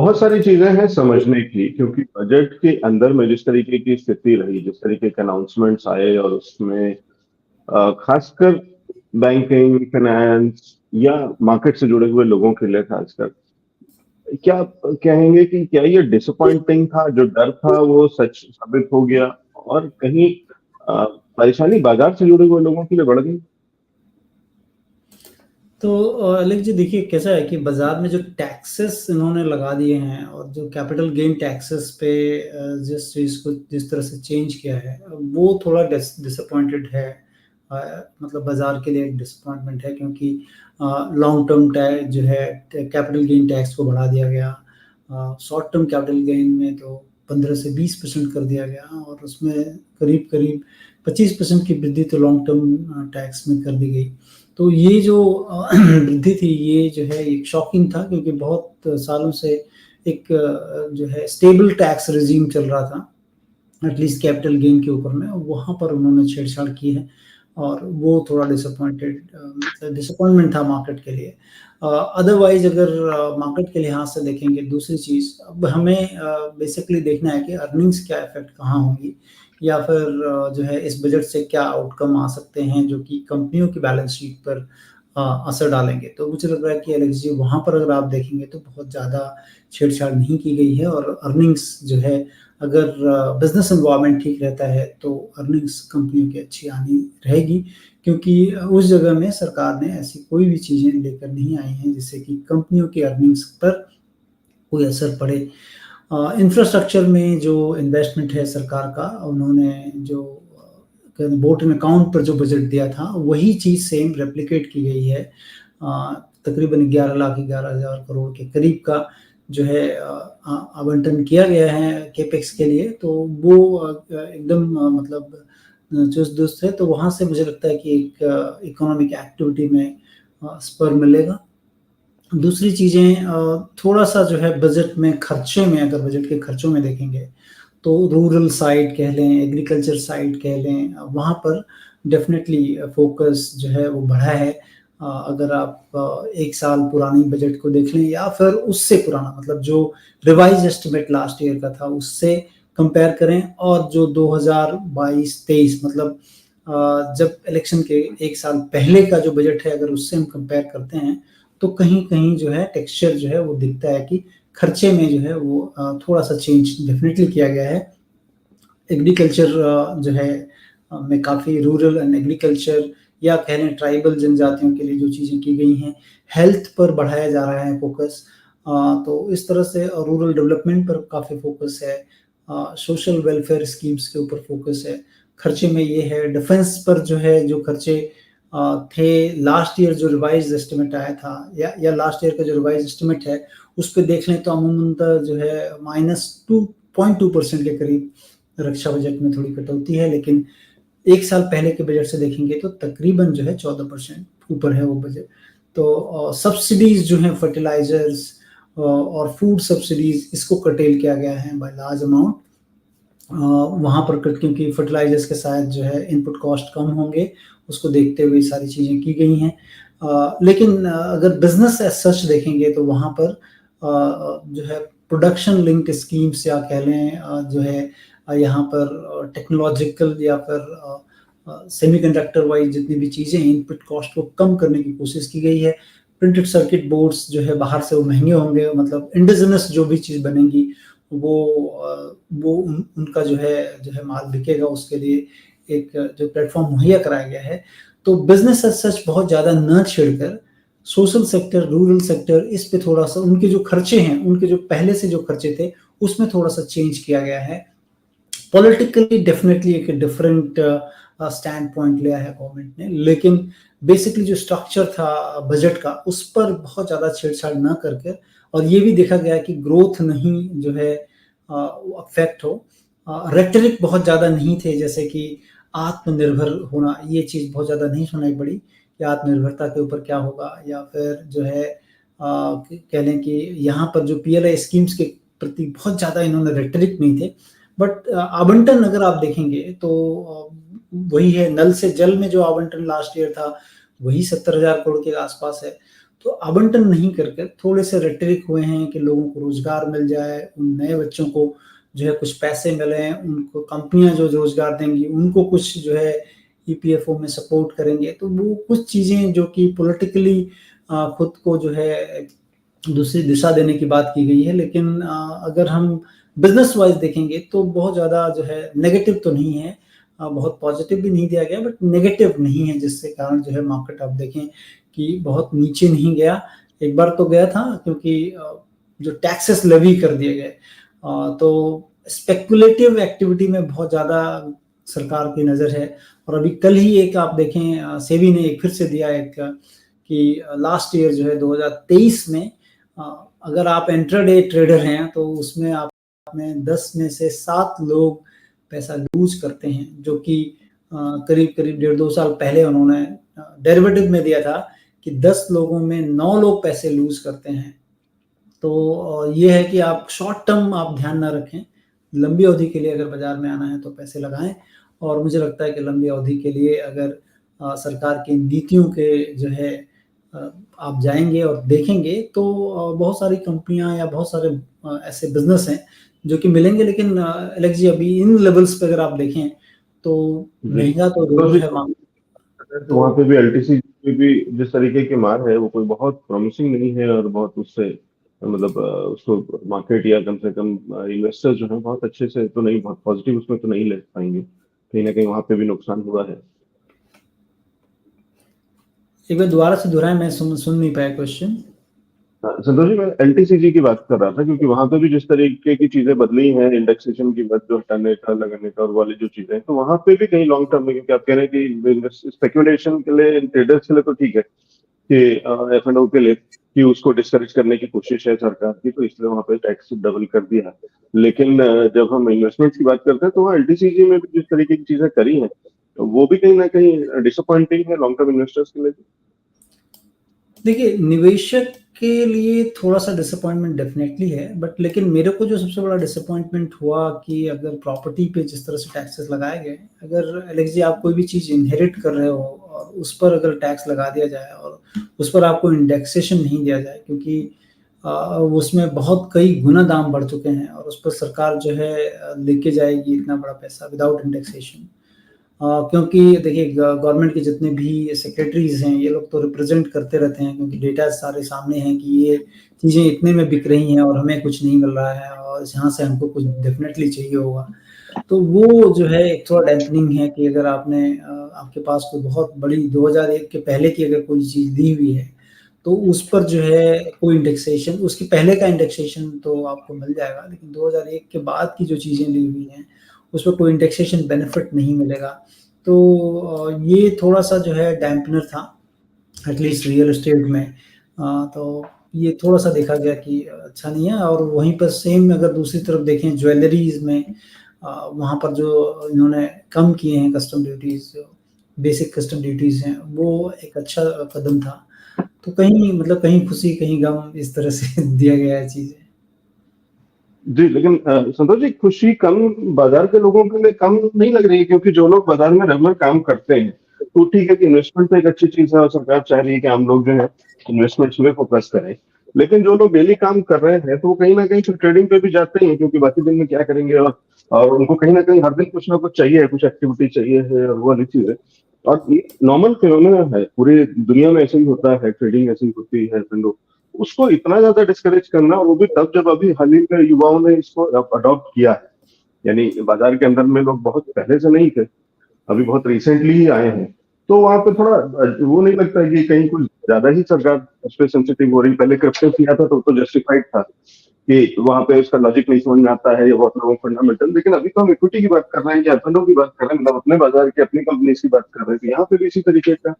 बहुत सारी चीजें हैं समझने की, क्योंकि बजट के अंदर में जिस तरीके की स्थिति रही, जिस तरीके के अनाउंसमेंट्स आए, और उसमें खासकर बैंकिंग, फाइनेंस या मार्केट से जुड़े हुए लोगों के लिए खासकर, क्या आप कहेंगे कि क्या ये डिसअपॉइंटिंग था? जो डर था वो सच साबित हो गया, और कहीं अ, परेशानी बाजार से जुड़े हुए लोगों के लिए बढ़ गई? तो अलग जी देखिए कैसा है कि बाजार में जो टैक्सेस इन्होंने लगा दिए हैं और जो कैपिटल गेन टैक्सेस पे जिस चीज़ को जिस तरह से चेंज किया है वो थोड़ा डिसअपॉइंटेड है। मतलब बाजार के लिए एक डिसअपॉइंटमेंट है क्योंकि लॉन्ग टर्म टैक्स जो है कैपिटल गेन टैक्स को बढ़ा दिया गया। शॉर्ट टर्म कैपिटल गेन में तो 15 से 20% कर दिया गया और उसमें करीब करीब 25% की वृद्धि तो लॉन्ग टर्म टैक्स में कर दी गई। तो ये जो वृद्धि थी ये जो है एक शॉकिंग था क्योंकि बहुत सालों से एक जो है स्टेबल टैक्स रिजीम चल रहा था एटलीस्ट कैपिटल गेन के ऊपर में, वहाँ पर उन्होंने छेड़छाड़ की है और वो थोड़ा डिसअपॉइंटमेंट था मार्केट के लिए। अदरवाइज अगर मार्केट के लिहाज से देखेंगे दूसरी चीज़ अब हमें बेसिकली देखना है कि अर्निंग्स क्या इफेक्ट कहाँ होंगी या फिर जो है इस बजट से क्या आउटकम आ सकते हैं जो कि कंपनियों की बैलेंस शीट पर असर डालेंगे। तो मुझे लग रहा है कि एलेक्स जी वहाँ पर अगर आप देखेंगे तो बहुत ज़्यादा छेड़छाड़ नहीं की गई है और अर्निंग्स जो है अगर बिजनेस एनवायरनमेंट ठीक रहता है तो अर्निंग्स कंपनियों की अच्छी आनी रहेगी क्योंकि उस जगह में सरकार ने ऐसी कोई भी चीज़ें लेकर नहीं आई हैं जिससे कि कंपनियों की अर्निंग्स पर कोई असर पड़े। इंफ्रास्ट्रक्चर में जो इन्वेस्टमेंट है सरकार का उन्होंने जो बोट एंड अकाउंट पर जो बजट दिया था वही चीज़ सेम रेप्लिकेट की गई है। तकरीबन 11,11,000 करोड़ के करीब का जो है आवंटन किया गया है केपेक्स के लिए। तो वो एकदम मतलब चुस्त दुरुस्त है तो वहाँ से मुझे लगता है कि एक इकोनॉमिक एक्टिविटी में स्पर मिलेगा। दूसरी चीज़ें थोड़ा-सा जो है बजट में खर्चे में अगर बजट के खर्चों में देखेंगे, तो रूरल साइड कह लें, एग्रीकल्चर साइड कह लें, वहाँ पर डेफ़िनेटली फ़ोकस जो है वो बढ़ा है। अगर आप 1 साल पुरानी बजट को देख लें या फिर उससे पुराना मतलब जो रिवाइज़ एस्टीमेट लास्ट ईयर का था उससे कंपेयर करें और जो 2022-23 मतलब जब इलेक्शन के 1 साल पहले का जो बजट है अगर उससे हम कंपेयर करते हैं, तो कहीं-कहीं जो है टेक्सचर जो है वो दिखता है कि खर्चे में जो है वो थोड़ा-सा चेंज डेफ़िनेटली किया गया है। एग्रीकल्चर जो है में काफ़ी रूरल एंड एग्रीकल्चर या कह लें ट्राइबल जनजातियों के लिए जो चीज़ें की गई हैं, हेल्थ पर बढ़ाया जा रहा है फ़ोकस। तो इस तरह से रूरल डेवलपमेंट पर काफ़ी फ़ोकस है। सोशल वेलफेयर स्कीम्स के ऊपर फ़ोकस है। खर्चे में ये है, डिफेंस पर जो है जो खर्चे थे लास्ट ईयर जो रिवाइज़्ड एस्टीमेट आया था या लास्ट ईयर का जो रिवाइज़्ड एस्टीमेट है, उस पे देख लें तो अमूमन जो है -2.2% के करीब रक्षा बजट में थोड़ी कटौती है, लेकिन 1 साल पहले के बजट से देखेंगे तो तकरीबन जो है 14% ऊपर है वो बजट। तो सब्सिडीज़ जो हैं फर्टिलाइज़र्स और फूड सब्सिडीज़ इसको कर्टेल किया गया है बाय लार्ज अमाउंट। वहाँ पर कट क्योंकि फर्टिलाइज़र्स के साथ जो है इनपुट कॉस्ट कम होंगे, उसको देखते हुए सारी चीज़ें की गई हैं। लेकिन अगर बिज़नेस एज़ सच देखेंगे तो वहाँ पर जो है प्रोडक्शन लिंक्ड स्कीम्स या कह लें जो है यहाँ पर टेक्नोलॉजिकल या फिर सेमीकंडक्टर वाइज़ जितनी भी चीज़ें हैं, इनपुट कॉस्ट को कम करने की कोशिश की गई है। प्रिंटेड सर्किट बोर्ड्स जो है बाहर से वो महँगे होंगे मतलब इंडिजिनस जो भी चीज़ बनेगी वो उनका जो है माल बिकेगा उसके लिए एक जो प्लेटफ़ॉर्म मुहैया कराया गया है। तो बिज़नेस एज़ सच बहुत ज़्यादा न छेड़कर सोशल सेक्टर, रूरल सेक्टर इस पे थोड़ा-सा उनके जो खर्चे हैं, उनके जो पहले से जो खर्चे थे, उसमें थोड़ा-सा चेंज किया गया है। पॉलिटिकली डेफिनिटली एक डिफरेंट स्टैंड पॉइंट लिया है गवर्नमेंट ने, लेकिन बेसिकली जो स्ट्रक्चर था बजट का, उस पर बहुत ज़्यादा छेड़छाड़ ना करके और ये भी देखा गया कि ग्रोथ नहीं जो है अफ़ेक्ट हो। रेटरिक बहुत ज़्यादा नहीं थे जैसे कि आत्मनिर्भर होना, ये चीज़ बहुत ज़्यादा नहीं सुनाई पड़ी कि आत्मनिर्भरता के ऊपर क्या होगा या फिर जो है कह लें कि यहाँ पर जो पीएलआई स्कीम्स के प्रति बहुत ज़्यादा इन्होंने रेटरिक नहीं थे। बट आवंटन अगर आप देखेंगे तो वही है नल से जल में जो आवंटन लास्ट ईयर था वही 70,000 करोड़ के आसपास है। तो आवंटन नहीं करके थोड़े से रेटरिक हुए हैं कि लोगों को रोजगार मिल जाए, उन नए बच्चों को जो है कुछ पैसे मिले, उनको कंपनियां जो रोजगार देंगी, उनको कुछ जो है ईपीएफओ में सपोर्ट करेंगे। तो वो कुछ चीजें जो कि पॉलिटिकली खुद को जो है दूसरी दिशा देने की बात की गई है, लेकिन अगर हम बिजनेस वाइज देखेंगे तो बहुत ज़्यादा जो है नेगेटिव तो नहीं है, बहुत पॉजिटिव भी नहीं दिया गया, बट नेगेटिव नहीं है, जिससे कारण जो है मार्केट आप देखें कि बहुत नीचे नहीं गया। एक बार तो गया था क्योंकि जो टैक्सेस लेवी कर दिए गए, तो स्पेकुलेटिव एक्टिविटी में बहुत ज़्यादा सरकार की नज़र है। और अभी कल ही एक आप देखें सेबी ने एक फिर से दिया एक कि लास्ट ईयर जो है 2023 में अगर आप इंट्राडे ट्रेडर हैं तो उसमें आप में 10 में से 7 लोग पैसा लूज करते हैं, जो कि करीब करीब 1.5-2 साल पहले उन्होंने डेरिवेटिव में दिया था कि 10 लोगों में 9 लोग पैसे लूज करते हैं। तो ये है कि आप शॉर्ट टर्म आप ध्यान ना रखें, लंबी अवधि के लिए अगर बाजार में आना है तो पैसे लगाएं। और मुझे लगता है कि लंबी अवधि के लिए अगर सरकार की नीतियों के जो है आप जाएंगे और देखेंगे तो बहुत सारी कंपनियां या बहुत सारे ऐसे बिजनेस हैं जो कि मिलेंगे। लेकिन एलेक्स जी अभी इन लेवल्स पे अगर आप देखें तो महंगा तो जरूर है मांग। तो वहाँ पे भी एलटीसी पे भी जिस तरीके की मार है वो कोई बहुत प्रॉमिसिंग नहीं है, और बहुत उससे मतलब उसको मार्केट या कम से कम इन्वेस्टर जो है बहुत अच्छे से तो नहीं, बहुत पॉजिटिव उसमें तो नहीं ले पाएंगे। कहीं ना कहीं वहाँ पे भी नुकसान हुआ है। एक बार दोबारा से दोहराएं, मैं सुन नहीं पाया क्वेश्चन। संतोष जी, मैं एलटीसीजी की बात कर रहा था, क्योंकि वहां पे भी जिस तरीके की चीजें बदली हैं, इंडेक्सेशन की बात जो हटाने का लगाने का और वाली जो चीजें हैं, तो वहां पे भी कहीं लॉन्ग टर्म में, क्योंकि आप कह रहे हैं कि स्पेकुलेशन के लिए, ट्रेडर्स के लिए तो ठीक है कि एफ एंड ओ के लिए कि उसको डिस्करेज करने की कोशिश है सरकार की, तो इसलिए वहां पे टैक्स डबल कर दिया। लेकिन जब हम इन्वेस्टमेंट्स की बात करते हैं तो वहाँ एलटीसीजी में भी जिस तरीके की चीजें करी हैं, तो वो भी कहीं ना कहीं डिसअपॉइंटिंग है लॉन्ग टर्म इन्वेस्टर्स के लिए। देखिए, निवेशक के लिए थोड़ा सा डिसअपॉइंटमेंट डेफिनेटली है, बट लेकिन मेरे को जो सबसे बड़ा डिसअपॉइंटमेंट हुआ कि अगर प्रॉपर्टी पे जिस तरह से टैक्सेस लगाए गए, अगर एलेक्स जी आप कोई भी चीज़ इनहेरिट कर रहे हो और उस पर अगर टैक्स लगा दिया जाए और उस पर आपको इंडेक्सेशन नहीं दिया जाए, क्योंकि उसमें बहुत कई गुना दाम बढ़ चुके हैं और उस पर सरकार जो है लेके जाएगी इतना बड़ा पैसा विदाउट इंडेक्सेशन। क्योंकि देखिए गवर्नमेंट के जितने भी सेक्रेटरीज हैं ये लोग तो रिप्रेजेंट करते रहते हैं, क्योंकि डेटा सारे सामने हैं कि ये चीज़ें इतने में बिक रही हैं और हमें कुछ नहीं मिल रहा है और यहाँ से हमको कुछ डेफिनेटली चाहिए होगा। तो वो जो है एक थोड़ा डैम्पनिंग है कि अगर आपने आपके पास कोई बहुत बड़ी 2001 के पहले की अगर कोई चीज़ दी हुई है तो उस पर जो है कोई इंडेक्सेशन, उसके पहले का इंडेक्सेशन तो आपको मिल जाएगा, लेकिन 2001 के बाद की जो चीज़ें ली हुई हैं उस पर कोई इंडेक्सेशन बेनिफिट नहीं मिलेगा। तो ये थोड़ा सा जो है डैम्पनर था एटलीस्ट रियल एस्टेट में। तो ये थोड़ा सा देखा गया कि अच्छा नहीं है। और वहीं पर सेम अगर दूसरी तरफ देखें ज्वेलरीज में, वहाँ पर जो इन्होंने कम किए हैं कस्टम ड्यूटीज, जो बेसिक कस्टम ड्यूटीज हैं, वो एक अच्छा कदम था। तो कहीं मतलब कहीं खुशी कहीं गम इस तरह से दिया गया है चीजें। जी, लेकिन संतोष जी, खुशी कम बाजार के लोगों के लिए कम नहीं लग रही है, क्योंकि जो लोग बाजार में रेगुलर काम करते हैं तो ठीक है कि इन्वेस्टमेंट तो एक अच्छी चीज है और सरकार चाह रही है कि हम लोग जो है इन्वेस्टमेंट्स में फोकस करें। लेकिन जो लोग डेली काम कर रहे हैं तो वो कहीं ना कहीं फिर ट्रेडिंग पे भी जाते हैं, क्योंकि बाकी दिन में क्या करेंगे, और उनको कहीं ना कहीं हर दिन कुछ ना कुछ चाहिए, कुछ एक्टिविटी चाहिए है, और वो वाली चीज है। और ये नॉर्मल फिनोमेना है, पूरी दुनिया में ऐसे ही होता है, ट्रेडिंग ऐसी ही होती है। उसको इतना ज्यादा डिस्करेज करना, और वो भी तब जब अभी हाल ही में युवाओं ने इसको अडॉप्ट किया है। यानी बाजार के अंदर में लोग बहुत पहले से नहीं थे, अभी बहुत रिसेंटली ही आए हैं। तो वहां पे थोड़ा वो नहीं लगता कि कहीं कुछ ज्यादा ही सरकार उस पर सेंसिटिव हो रही। पहले क्रिप्टो किया था तो जस्टिफाइड था कि वहां पे उसका लॉजिक नहीं समझ में आता है, ये बहुत लोगों फंडामेंटल। लेकिन अभी तो हम इक्विटी की बात कर रहे हैं या फंडों की बात कर रहे हैं, मतलब अपने बाजार की अपनी कंपनी की बात कर रहे हैं, तो यहाँ पे भी इसी तरीके का।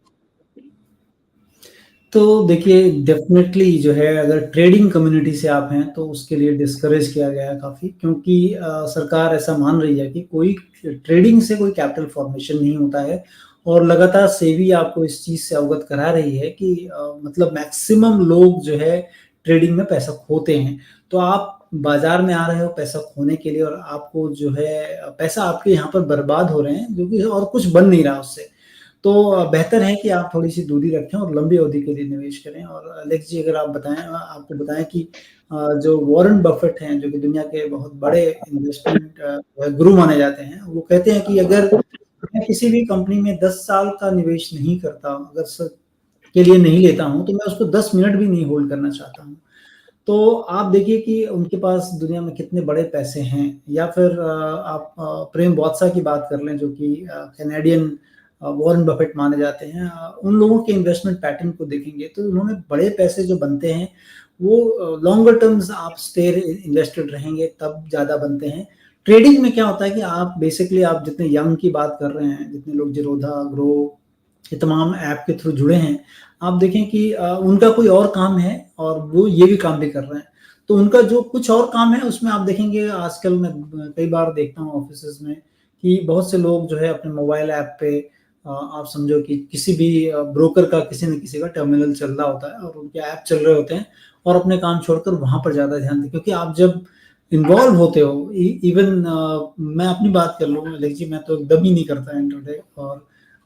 तो देखिए डेफिनेटली जो है अगर ट्रेडिंग कम्युनिटी से आप हैं तो उसके लिए डिस्करेज किया गया है काफ़ी, क्योंकि सरकार ऐसा मान रही है कि कोई ट्रेडिंग से कोई कैपिटल फॉर्मेशन नहीं होता है। और लगातार सेबी आपको इस चीज़ से अवगत करा रही है कि मतलब मैक्सिमम लोग जो है ट्रेडिंग में पैसा खोते हैं। तो आप बाजार में आ रहे हो पैसा खोने के लिए और आपको जो है पैसा आपके यहाँ पर बर्बाद हो रहे हैं, जो कि और कुछ बन नहीं रहा उससे। तो बेहतर है कि आप थोड़ी-सी दूरी रखें और लंबी अवधि के लिए निवेश करें। और अलेक्स जी, अगर आप बताएँ, आपको बताएँ कि जो वॉरेन बफेट हैं, जो कि दुनिया के बहुत बड़े इन्वेस्टमेंट गुरु माने जाते हैं, वो कहते हैं कि अगर मैं किसी भी कंपनी में 10 साल का निवेश नहीं करता, अगर के लिए नहीं लेता हूँ, तो मैं उसको 10 मिनट भी नहीं होल्ड करना चाहता हूँ। तो आप देखिए कि उनके पास दुनिया में कितने बड़े पैसे हैं। या फिर आप प्रेम बॉत्सा की बात कर लें, जो कि कैनेडियन वॉरेन बफेट माने जाते हैं। उन लोगों के इन्वेस्टमेंट पैटर्न को देखेंगे तो उन्होंने बड़े पैसे जो बनते हैं, वो लॉन्गर टर्म्स आप स्टे इन्वेस्टेड रहेंगे तब ज़्यादा बनते हैं। ट्रेडिंग में क्या होता है कि आप बेसिकली, आप जितने यंग की बात कर रहे हैं, जितने लोग ज़ीरोधा, ग्रो, ये तमाम ऐप के थ्रू जुड़े हैं, आप देखें कि उनका कोई और काम है और वो ये भी काम भी कर रहे हैं। तो उनका जो कुछ और काम है, उसमें आप देखेंगे आजकल मैं कई बार देखता हूँ ऑफिसेज़ में कि बहुत से लोग जो है अपने मोबाइल ऐप पे, आप समझो कि किसी भी ब्रोकर का किसी न किसी का टर्मिनल चल रहा होता है और उनके ऐप चल रहे होते हैं, और अपने काम छोड़कर वहाँ पर ज़्यादा ध्यान दें। क्योंकि आप जब इन्वॉल्व होते हो, इवन मैं अपनी बात कर लूँ अलेक्स जी, मैं तो एकदम ही नहीं करता इंट्राडे।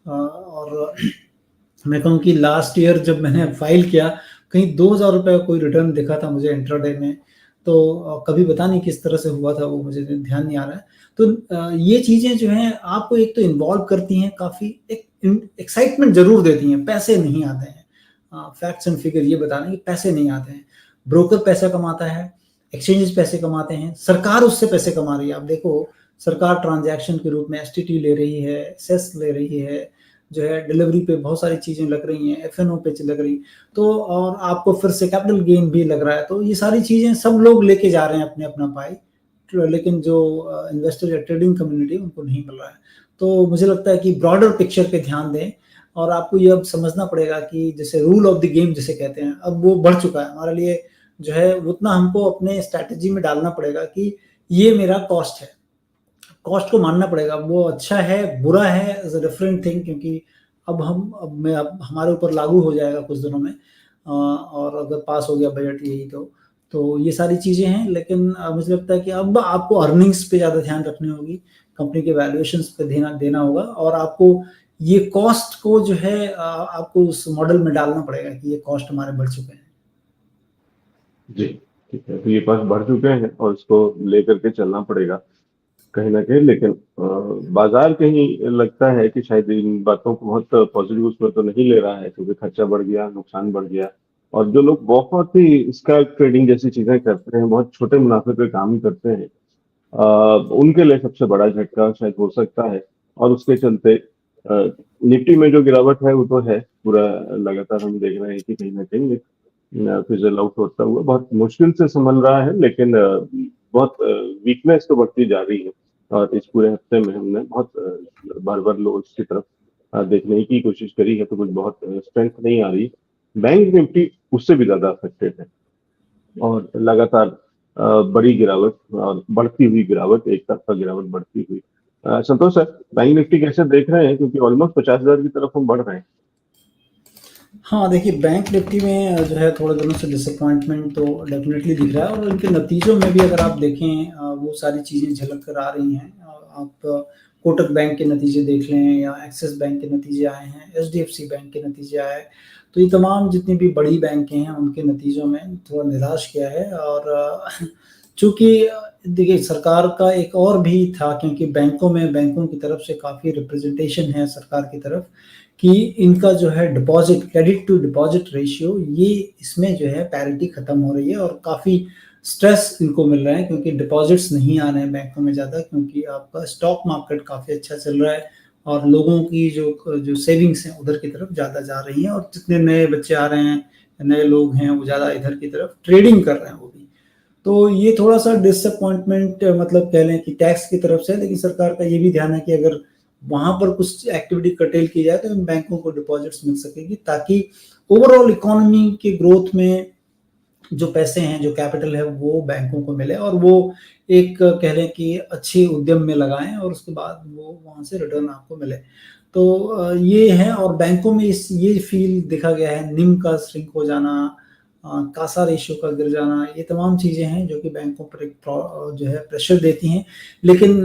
और मैं कहूँ कि लास्ट ईयर जब मैंने फाइल किया, कहीं ₹2000 का कोई रिटर्न दिखा था मुझे इंट्राडे में। तो कभी पता नहीं किस तरह से हुआ था वो, मुझे ध्यान नहीं आ रहा है। तो ये चीज़ें जो हैं आपको एक तो इन्वॉल्व करती हैं काफ़ी, एक एक्साइटमेंट ज़रूर देती हैं, पैसे नहीं आते हैं। फैक्ट्स एंड फिगर ये बता रहे हैं कि पैसे नहीं आते हैं। ब्रोकर पैसा कमाता है, एक्सचेंजेस पैसे कमाते हैं, सरकार उससे पैसे कमा रही है। आप देखो, सरकार ट्रांज़ैक्शन के रूप में एसटीटी ले रही है, सेस ले रही है, जो है डिलीवरी पे बहुत सारी चीज़ें लग रही हैं, एफएनओ पे लग रही, तो और आपको फिर से कैपिटल गेन भी लग रहा है। तो ये सारी चीज़ें सब लोग लेके जा रहे हैं अपने-अपना पाई, लेकिन जो इन्वेस्टर या ट्रेडिंग कम्युनिटी, उनको नहीं मिल रहा है। तो मुझे लगता है कि ब्रॉडर पिक्चर पे ध्यान दें, और आपको ये अब समझना पड़ेगा कि जैसे रूल ऑफ द गेम जिसे कहते हैं, अब वो बढ़ चुका है हमारे लिए। जो है उतना हमको अपने स्ट्रैटेजी में डालना पड़ेगा कि ये मेरा कॉस्ट है। कॉस्ट को मानना पड़ेगा, वो अच्छा है, बुरा है इज़ अ डिफरेंट थिंग, क्योंकि अब हमारे ऊपर लागू हो जाएगा कुछ दिनों में, और अगर पास हो गया बजट यही तो ये सारी चीज़ें हैं। लेकिन मुझे लगता है कि अब आपको अर्निंग्स पे ज़्यादा ध्यान रखनी होगी, कंपनी के वैल्यूएशंस पे ध्यान देना होगा, और आपको ये कॉस्ट को जो है आपको उस मॉडल में डालना पड़ेगा कि ये कॉस्ट हमारे बढ़ चुके हैं। जी, ठीक है। तो ये कॉस्ट बढ़ चुके हैं और इसको लेकर के चलना पड़ेगा कहीं न कहीं। लेकिन बाज़ार कहीं लगता है कि शायद इन बातों को बहुत पॉज़िटिव उसमें तो नहीं ले रहा है, क्योंकि खर्चा बढ़ गया, नुकसान बढ़ गया, और जो लोग बहुत ही स्कैल्प ट्रेडिंग जैसी चीज़ें करते हैं, बहुत छोटे मुनाफ़े पे काम करते हैं, उनके लिए सबसे बड़ा झटका शायद हो सकता है। और उसके चलते निफ्टी में जो गिरावट है वो तो है, पूरा लगातार हम देख रहे हैं कि कहीं न कहीं एक फिज़ल आउट होता हुआ बहुत मुश्किल से संभल रहा है। लेकिन बहुत वीकनेस तो बढ़ती जा रही है, और इस पूरे हफ्ते में हमने बहुत बार-बार लोअर्स की तरफ देखने की कोशिश करी है, तो कुछ बहुत स्ट्रेंथ नहीं आ रही। बैंक निफ्टी उससे भी ज़्यादा अफेक्टेड है, और लगातार बड़ी गिरावट और बढ़ती हुई गिरावट, एक तरफ़ा गिरावट बढ़ती हुई। संतोष सर, बैंक निफ्टी कैसे देख रहे हैं? क्योंकि ऑलमोस्ट 50,000 की तरफ हम बढ़ रहे हैं। हाँ, देखिए बैंक निफ्टी में जो है थोड़े दिनों से डिसअपॉइंटमेंट तो डेफ़िनेटली दिख रहा है, और उनके नतीजों में भी अगर आप देखें वो सारी चीज़ें झलक कर आ रही हैं। आप कोटक बैंक के नतीजे देख लें, या एक्सिस बैंक के नतीजे आए हैं, एचडीएफसी बैंक के नतीजे आए। तो ये तमाम जितनी भी बड़ी बैंकें हैं, उनके नतीजों में थोड़ा निराश किया है। और चूँकि देखिए सरकार का एक और भी था, क्योंकि बैंकों की तरफ से काफ़ी रिप्रेजेंटेशन है सरकार की तरफ, कि इनका जो है deposit, credit to deposit ratio, ये इसमें जो है पैरिटी खत्म हो रही है, और काफ़ी स्ट्रेस इनको मिल रहा है, क्योंकि डिपॉज़िट्स नहीं आ रहे हैं बैंकों में ज़्यादा, क्योंकि आपका स्टॉक मार्केट काफ़ी अच्छा चल रहा है, और लोगों की जो सेविंग्स हैं उधर की तरफ ज़्यादा जा रही हैं, और जितने नए बच्चे आ रहे हैं, नए लोग हैं, वो ज़्यादा इधर की तरफ ट्रेडिंग कर रहे हैं वो भी। तो ये थोड़ा-सा डिसअपॉइंटमेंट मतलब कह लें कि टैक्स की तरफ से है, लेकिन सरकार का ये भी ध्यान है कि अगर वहाँ पर कुछ एक्टिविटी कर्टेल की जाए, तो इन बैंकों को डिपॉज़िट्स मिल सकेगी, ताकि ओवरऑल इकोनॉमी के ग्रोथ में जो पैसे हैं, जो कैपिटल है, वो बैंकों को मिले, और वो एक कह लें कि अच्छे उद्यम में लगाएँ, और उसके बाद वो वहाँ से रिटर्न आपको मिले। तो ये है, और बैंकों में इस ये फ़ील देखा गया है, निम का श्रिंक हो जाना, कासा रेशियो का गिर जाना, ये तमाम चीज़ें हैं जो कि बैंकों पर एक जो है प्रेशर देती हैं। लेकिन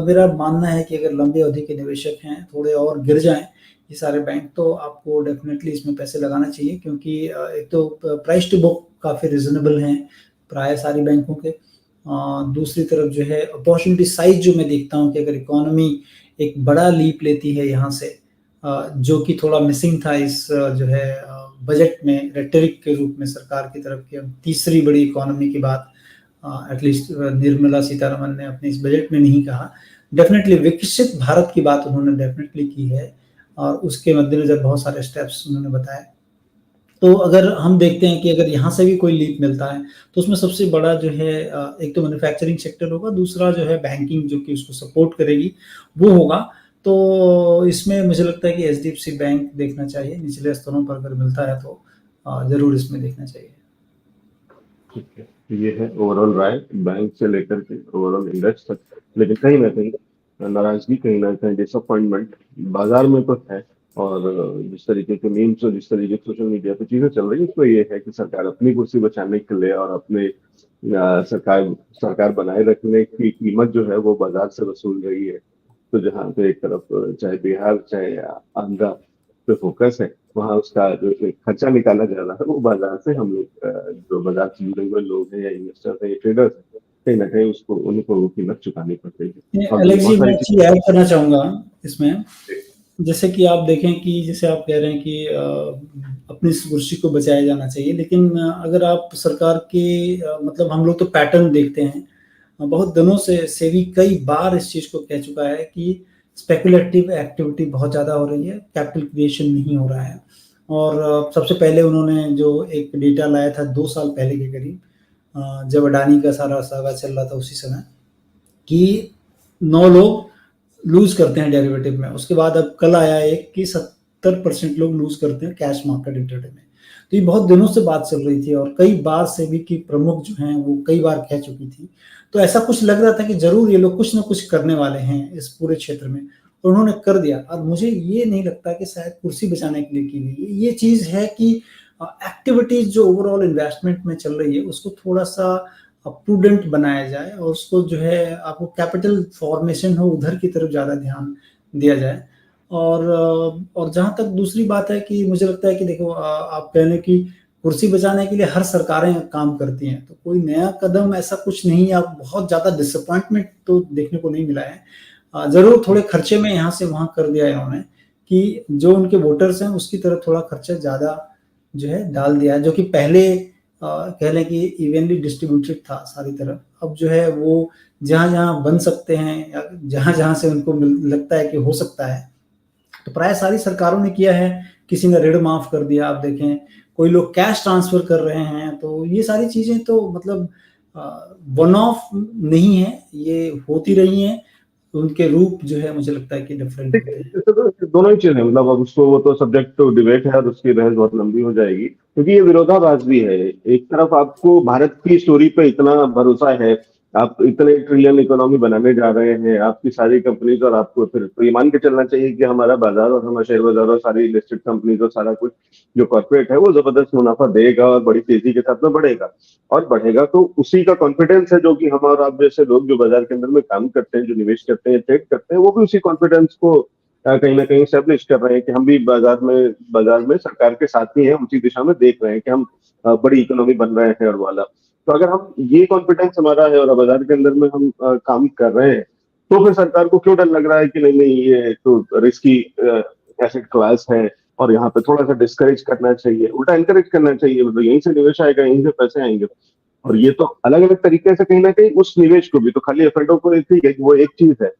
मेरा मानना है कि अगर लंबी अवधि के निवेशक हैं, थोड़े और गिर जाएँ, ये सारे बैंक, तो आपको डेफिनेटली इसमें पैसे लगाना चाहिए, क्योंकि एक तो प्राइस टू बुक काफ़ी रिजनेबल हैं प्राय सारी बैंकों के। दूसरी तरफ जो है अपॉर्चुनिटी साइज जो मैं देखता हूँ कि अगर इकोनॉमी एक बड़ा लीप लेती है यहाँ से, जो कि थोड़ा मिसिंग था इस जो है बजट में रेटरिक के रूप में सरकार की तरफ की, तीसरी बड़ी इकोनॉमी की बात एटलीस्ट निर्मला सीतारमन ने अपने इस बजट में नहीं कहा। डेफिनेटली विकसित भारत की बात उन्होंने डेफिनेटली की है, और उसके मद्देनजर बहुत सारे स्टेप्स उन्होंने बताए। तो अगर हम देखते हैं कि अगर यहाँ से भी कोई लीप मिलता है, तो उसमें सबसे बड़ा जो है एक तो मैन्युफैक्चरिंग सेक्टर होगा, दूसरा जो है बैंकिंग जो कि उसको सपोर्ट करेगी वो होगा। तो इसमें मुझे लगता है कि एचडीएफसी बैंक देखना चाहिए, निचले स्तरों पर अगर मिलता है तो जरूर इसमें देखना चाहिए। ठीक है, ये है ओवरऑल राय बैंक से लेकर के ओवरऑल इंडेक्स तक। लेकिन कहीं ना कहीं नाराजगी, कहीं ना कहीं डिसअपॉइंटमेंट बाजार में तो है। और जिस तरीके के मीम्स और जिस तरीके से सोशल मीडिया पे चीजें चल रही है, उसमें ये है कि सरकार अपनी कुर्सी बचाने के लिए और अपने सरकार सरकार बनाए रखने की कीमत जो है वो बाजार से वसूल रही है। तो जहाँ पे एक तरफ चाहे बिहार चाहे आंध्रा पे फोकस है, वहाँ उसका जो एक खर्चा निकाला जा रहा है वो बाजार से हम लोग जो बाजार से जुड़े हुए लोग हैं या इन्वेस्टर्स हैं या ट्रेडर्स हैं, कहीं ना कहीं उसको उनको वो कीमत चुकानी पड़ रही है। और भी एलेक्स जी, बहुत मैं सारी चीज ऐड करना चाहूंगा इसमें। चीजें। जैसे कि आप देखें कि जैसे आप कह रहे हैं कि अपनी इस कुर्सी को बचाया जाना चाहिए, लेकिन अगर आप सरकार के मतलब हम लोग तो पैटर्न देखते हैं, बहुत दिनों से सेबी कई बार इस चीज को कह चुका है कि स्पेकुलेटिव एक्टिविटी बहुत ज़्यादा हो रही है, कैपिटल क्रिएशन नहीं हो रहा है। और सबसे पहले उन्होंने जो एक डेटा लाया था 2 साल पहले के करीब, जब अडानी का सारा सागा चल रहा था उसी समय, कि 9 लोग लूज करते हैं डेरिवेटिव में। उसके बाद अब कल आया एक कि 70% लोग लूज करते हैं कैश मार्केट इंट्राडे में। तो ये बहुत दिनों से बात चल रही थी और कई बार सेबी की प्रमुख जो हैं वो कई बार कह चुकी थी। तो ऐसा कुछ लग रहा था कि जरूर ये लोग कुछ ना कुछ करने वाले हैं इस पूरे क्षेत्र में, और उन्होंने कर दिया। और मुझे ये नहीं लगता कि शायद कुर्सी बचाने के लिए की गई ये चीज है कि एक्टिविटीज जो ओवरऑल इन्वेस्टमेंट में चल रही है उसको थोड़ा सा प्रूडेंट बनाया जाए, और उसको जो है आपको कैपिटल फॉर्मेशन हो उधर की तरफ ज़्यादा ध्यान दिया जाए। और जहाँ तक दूसरी बात है कि मुझे लगता है कि देखो, आप कह लें कि कुर्सी बचाने के लिए हर सरकारें काम करती हैं, तो कोई नया कदम ऐसा कुछ नहीं है। आप बहुत ज़्यादा डिसअपॉइंटमेंट तो देखने को नहीं मिला है। ज़रूर थोड़े खर्चे में यहाँ से वहाँ कर दिया है इन्होंने, कि जो उनके वोटर्स हैं उसकी तरफ थोड़ा खर्चा ज़्यादा जो है डाल दिया है, जो कि पहले कह लें कि इवनली डिस्ट्रीब्यूटेड था सारी तरफ। अब जो है वो जहाँ-जहाँ बन सकते हैं या जहाँ-जहाँ से उनको लगता है कि हो सकता है, तो प्राय सारी सरकारों ने किया है। किसी ने ऋण माफ कर दिया, आप देखें, कोई लोग कैश ट्रांसफर कर रहे हैं। तो ये सारी चीजें तो मतलब वन ऑफ नहीं है, ये होती रही हैं। उनके रूप जो है मुझे लगता है कि डिफरेंट ठीक होते है, हैं। इससे तो दोनों ही चीजें, मतलब अब उसको वो तो सब्जेक्ट टू डिबेट है और उसकी बहस बहुत लंबी हो जाएगी, क्योंकि ये विरोधाभास भी है। एक तरफ आपको भारत की स्टोरी पे इतना भरोसा है, आप इतने ट्रिलियन इकोनॉमी बनाने जा रहे हैं, आपकी सारी कंपनीज, और आपको फिर तो ये मान के चलना चाहिए कि हमारा बाजार और हमारा शेयर बाजार और सारी लिस्टेड कंपनीज और सारा कुछ जो कॉर्पोरेट है वो जबरदस्त मुनाफा देगा और बड़ी तेजी के साथ में बढ़ेगा। और बढ़ेगा तो उसी का कॉन्फिडेंस है जो कि हम और आप जैसे लोग जो बाजार के अंदर में काम करते हैं, जो निवेश करते हैं, ट्रेड करते हैं, वो भी उसी कॉन्फिडेंस को कहीं ना कहीं स्टेब्लिश कर रहे हैं कि हम भी बाजार में सरकार के साथ ही हैं, उसी दिशा में देख रहे हैं कि हम बड़ी इकोनॉमी बन रहे हैं और वाला। तो अगर हम ये कॉन्फिडेंस हमारा है और बाजार के अंदर में हम काम कर रहे हैं, तो फिर सरकार को क्यों डर लग रहा है कि नहीं नहीं ये तो रिस्की एसेट क्लास है और यहाँ पे थोड़ा सा डिस्करेज करना चाहिए, उल्टा एनकरेज करना चाहिए, मतलब यहीं से निवेश आएगा, यहीं से पैसे आएंगे। और ये तो अलग अलग तरीके से कहीं ना कहीं उस निवेश को भी, तो खाली एफएडओ को ठीक है कि वो एक चीज है,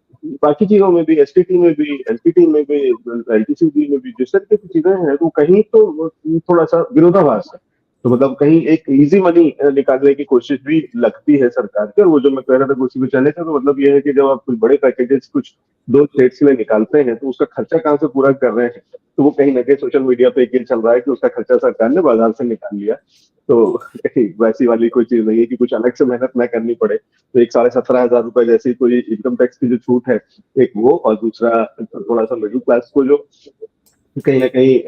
बाकी चीजों में भी, एसटीटी में भी, एलटीटी में भी, एलटीसीबी में भी जिस तरीके की चीजें हैं, तो कहीं तो थोड़ा सा विरोधाभास है। तो मतलब कहीं एक इजी मनी निकालने की कोशिश भी लगती है सरकार की। और वो जो मैं कह रहा था कुछ बचाने का, तो मतलब ये है कि जब आप कुछ बड़े पैकेजेस कुछ दो स्टेट्स के लिए निकालते हैं, तो उसका खर्चा कहाँ से पूरा कर रहे हैं, तो वो कहीं ना कहीं सोशल मीडिया पे एक चल रहा है कि उसका खर्चा सरकार ने बाजार से निकाल लिया। तो वैसी वाली कोई चीज नहीं है कि कुछ अलग से मेहनत ना करनी पड़े। तो एक 17,500 रुपए जैसी कोई इनकम टैक्स की जो छूट है, एक वो, और दूसरा थोड़ा सा मिडिल क्लास को जो कहीं ना कहीं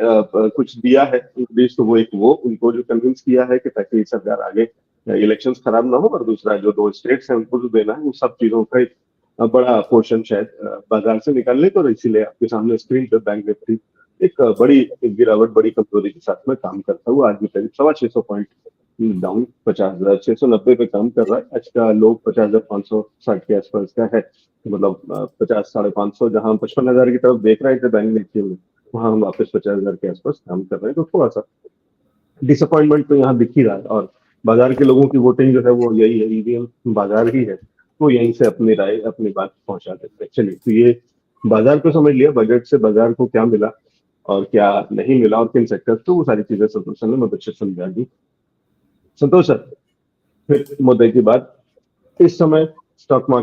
कुछ दिया है इंक्रीज, तो वो एक वो उनको जो कन्विंस किया है कि ताकि सरकार आगे इलेक्शंस खराब ना हो, और दूसरा जो दो स्टेट्स हैं उनको जो देना है, वो सब चीजों का एक बड़ा पोर्शन शायद बाजार से निकालने को, और इसीलिए आपके सामने स्क्रीन पर बैंक निफ्टी एक बड़ी गिरावट, बड़ी कमजोरी के साथ में काम करता हुआ आज भी करीब 650 पॉइंट डाउन 50,690 पे काम कर रहा है। आज का लोग 50,560 के आसपास का है, मतलब 50 550 जहां 55,000 की तरफ देख रहे थे बैंक निफ्टी में, वहां हम वापस 50,000 के आसपास काम कर रहे हैं। तो थोड़ा सा डिसअपॉइंटमेंट तो यहाँ दिख ही रहा है, और बाजार के लोगों की वोटिंग जो है वो यही है, ईवीएम बाजार ही है, वो यहीं से अपनी राय, अपनी बात पहुंचा देते हैं। चलिए, तो ये बाजार को समझ लिया, बजट से बाजार को क्या मिला और क्या नहीं मिला और किन सेक्टर, तो वो सारी चीजें संतोष सर ने बहुत अच्छे से समझा दी। संतोष सर, फिर मुद्दे की बात, इस समय स्टॉक मार्केट